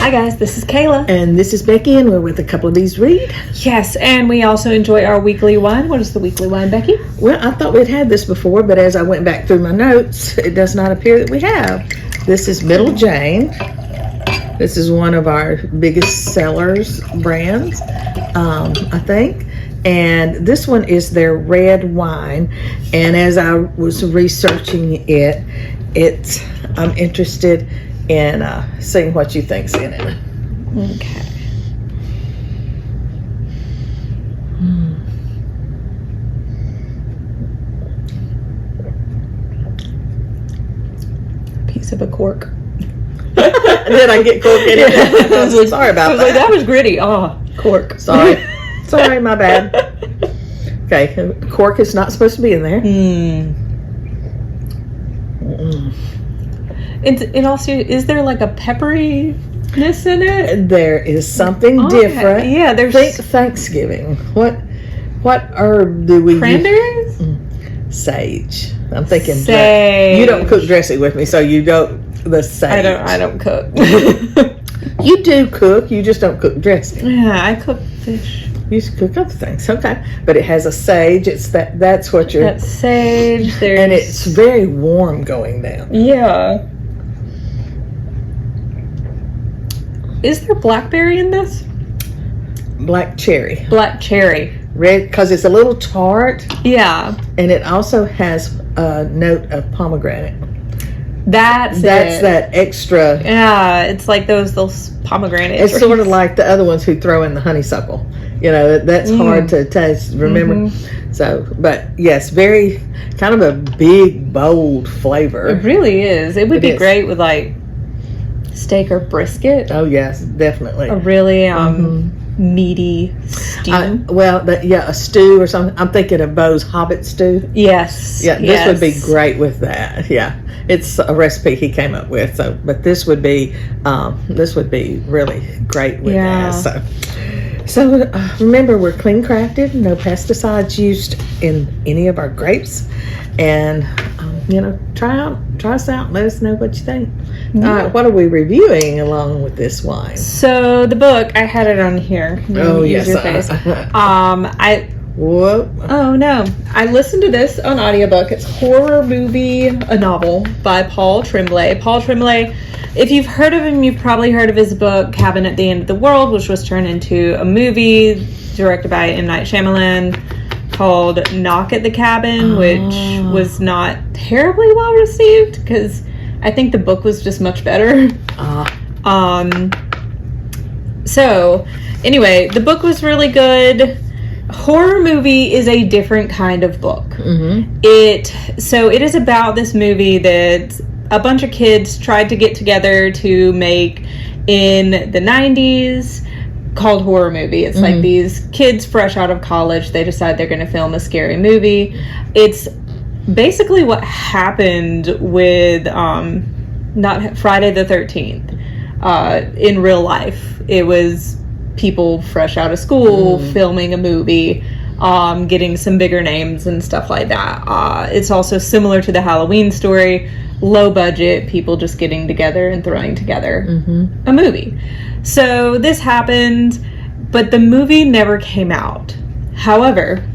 Hi guys, this is Kayla. And this is Becky, and we're with a couple of these read. Yes, and we also enjoy our weekly wine. What is the weekly wine, Becky? Well, I thought we'd had this before, but as I went back through my notes, it does not appear that we have. This is Middle Jane. This is one of our biggest sellers brands, I think. And this one is their red wine. And as I was researching it, I'm interested in seeing what you think's in it. Okay. Piece of a cork. Did I get cork in it? I was like, sorry about that. That was gritty. Oh, cork. Sorry. Sorry, my bad. Okay, cork is not supposed to be in there. In all seriousness, is there like a pepperiness in it? There is something different. Yeah, there's Thanksgiving. What herb do we cranberries? use? Sage. I'm thinking sage. You don't cook dressing with me, so you don't the sage. I don't cook. You do cook, you just don't cook dressing. Yeah, I cook fish. You just cook other things, okay? But it has a sage. It's that's what you're. That's sage. And it's very warm going down. Yeah. Is there blackberry in this? Black cherry. Black cherry. Red, because it's a little tart. Yeah. And it also has a note of pomegranate. That's that extra. Yeah, it's like those pomegranates. It's sort of like the other ones who throw in the honeysuckle. You know, that's hard to taste, remember? So, but yes, very kind of a big, bold flavor. It really is. It would be great with like steak or brisket. Oh, yes, definitely. A really meaty stew. A stew or something. I'm thinking of Bo's Hobbit stew. Yes. Yeah, this would be great with that. Yeah. It's a recipe he came up with. So, but this would be really great with that. So remember, we're clean crafted, no pesticides used in any of our grapes, and try us out. Let us know what you think. What are we reviewing along with this wine? So the book, I had it on here. Yes. Your face. Whoa. Oh no! I listened to this on audiobook. It's Horror Movie, a novel by Paul Tremblay. Paul Tremblay, if you've heard of him, you've probably heard of his book Cabin at the End of the World, which was turned into a movie directed by M. Night Shyamalan called Knock at the Cabin, which was not terribly well received because I think the book was just much better. So anyway, the book was really good. Horror Movie is a different kind of book. It is about this movie that a bunch of kids tried to get together to make in the 90s called Horror Movie. It's like these kids fresh out of college, they decide they're going to film a scary movie. It's basically what happened with not Friday the 13th in real life. It was people fresh out of school filming a movie, getting some bigger names and stuff like that. It's also similar to the Halloween story, low budget, people just getting together and throwing together a movie. So this happened, but the movie never came out. However,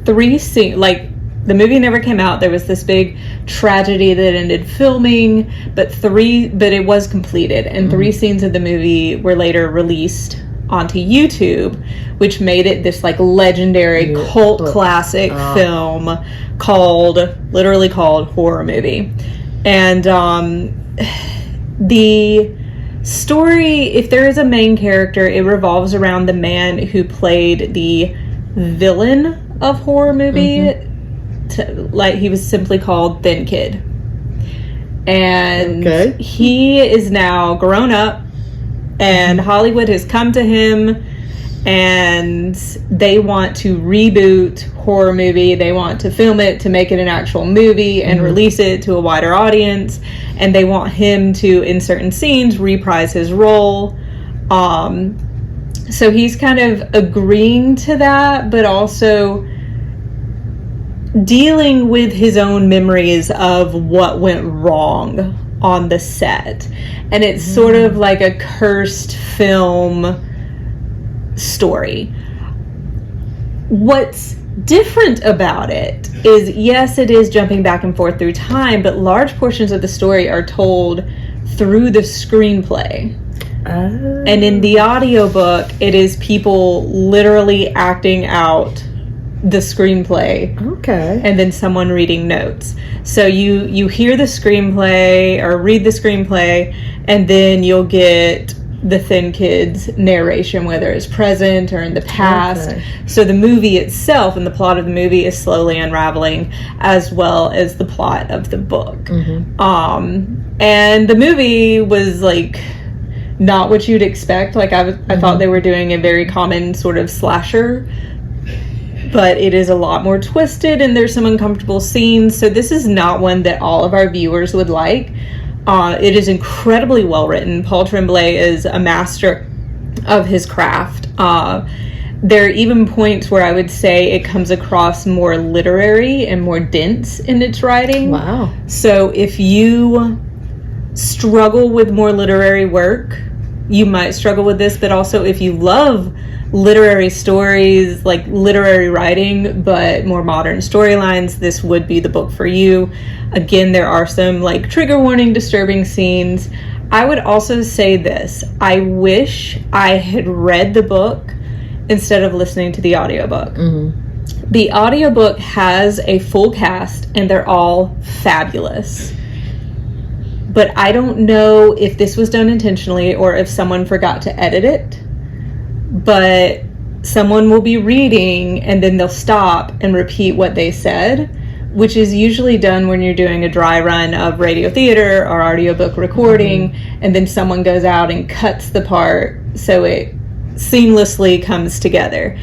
the movie never came out. There was this big tragedy that ended filming, but it was completed, and 3 scenes of the movie were later released onto YouTube, which made it this like legendary cult classic film literally called Horror Movie. And the story, if there is a main character, it revolves around the man who played the villain of Horror Movie. He was simply called Thin Kid. And he is now grown up, and Hollywood has come to him, and they want to reboot Horror Movie. They want to film it to make it an actual movie and release it to a wider audience, and they want him to, in certain scenes, reprise his role. So he's kind of agreeing to that, but also dealing with his own memories of what went wrong on the set. And it's sort of like a cursed film story. What's different about it is, yes, it is jumping back and forth through time, but large portions of the story are told through the screenplay. And in the audiobook, it is people literally acting out the screenplay. Okay. And then someone reading notes. So you hear the screenplay or read the screenplay, and then you'll get the Thin Kids narration, whether it's present or in the past. Okay. So the movie itself and the plot of the movie is slowly unraveling, as well as the plot of the book. And the movie was like not what you'd expect. Like I thought they were doing a very common sort of slasher, but it is a lot more twisted, and there's some uncomfortable scenes. So this is not one that all of our viewers would like. It is incredibly well written. Paul Tremblay is a master of his craft. There are even points where I would say it comes across more literary and more dense in its writing. Wow. So if you struggle with more literary work, you might struggle with this, but also if you love literary stories, like literary writing, but more modern storylines, this would be the book for you. Again, there are some like trigger warning, disturbing scenes. I would also say this: I wish I had read the book instead of listening to the audiobook. The audiobook has a full cast and they're all fabulous. But I don't know if this was done intentionally or if someone forgot to edit it. But someone will be reading and then they'll stop and repeat what they said, which is usually done when you're doing a dry run of radio theater or audiobook recording, and then someone goes out and cuts the part so it seamlessly comes together.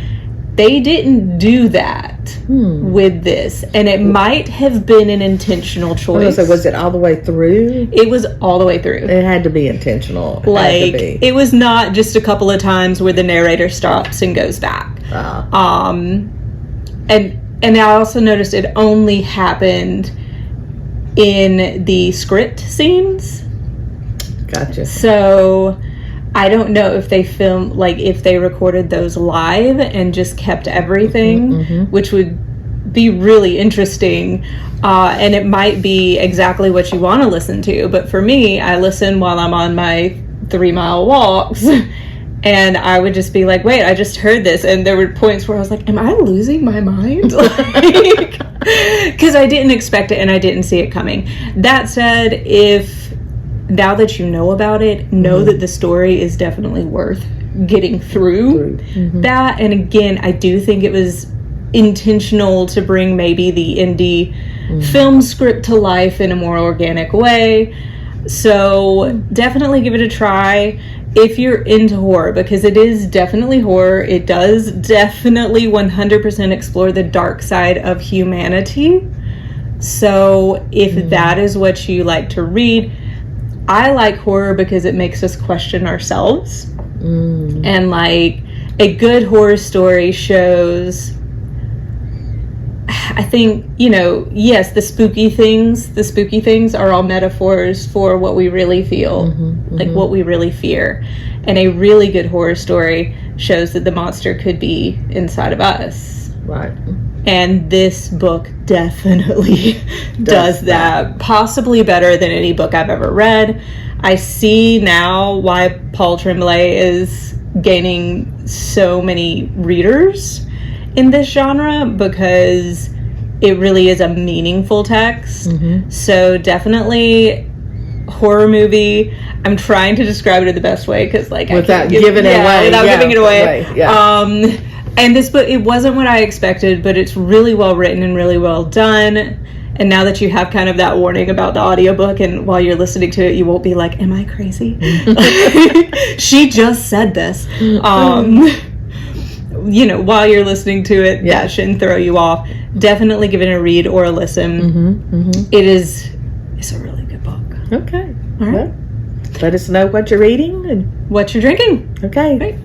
They didn't do that with this, and it might have been an intentional choice. So was it all the way through? It was all the way through. It had to be intentional. It was not just a couple of times where the narrator stops and goes back. And I also noticed it only happened in the script scenes. Gotcha. So I don't know if they filmed, like if they recorded those live and just kept everything, which would be really interesting. And it might be exactly what you want to listen to. But for me, I listen while I'm on my 3-mile walks. And I would just be like, wait, I just heard this. And there were points where I was like, am I losing my mind? Because I didn't expect it and I didn't see it coming. That said, now that you know about it, know that the story is definitely worth getting through that. And again, I do think it was intentional to bring maybe the indie film script to life in a more organic way. So definitely give it a try if you're into horror, because it is definitely horror. It does definitely 100% explore the dark side of humanity. So if that is what you like to read, I like horror because it makes us question ourselves. And like a good horror story shows, I think, yes, the spooky things are all metaphors for what we really feel, like what we really fear. And a really good horror story shows that the monster could be inside of us. Right. And this book definitely does that, possibly better than any book I've ever read. I see now why Paul Tremblay is gaining so many readers in this genre, because it really is a meaningful text. So definitely horror movie. I'm trying to describe it in the best way, because like without giving it away. And this book, it wasn't what I expected, but it's really well written and really well done. And now that you have kind of that warning about the audiobook, and while you're listening to it, you won't be like, am I crazy? She just said this. While you're listening to it, that shouldn't throw you off. Definitely give it a read or a listen. It's a really good book. Okay. All right. Well, let us know what you're reading and what you're drinking. Okay. Right.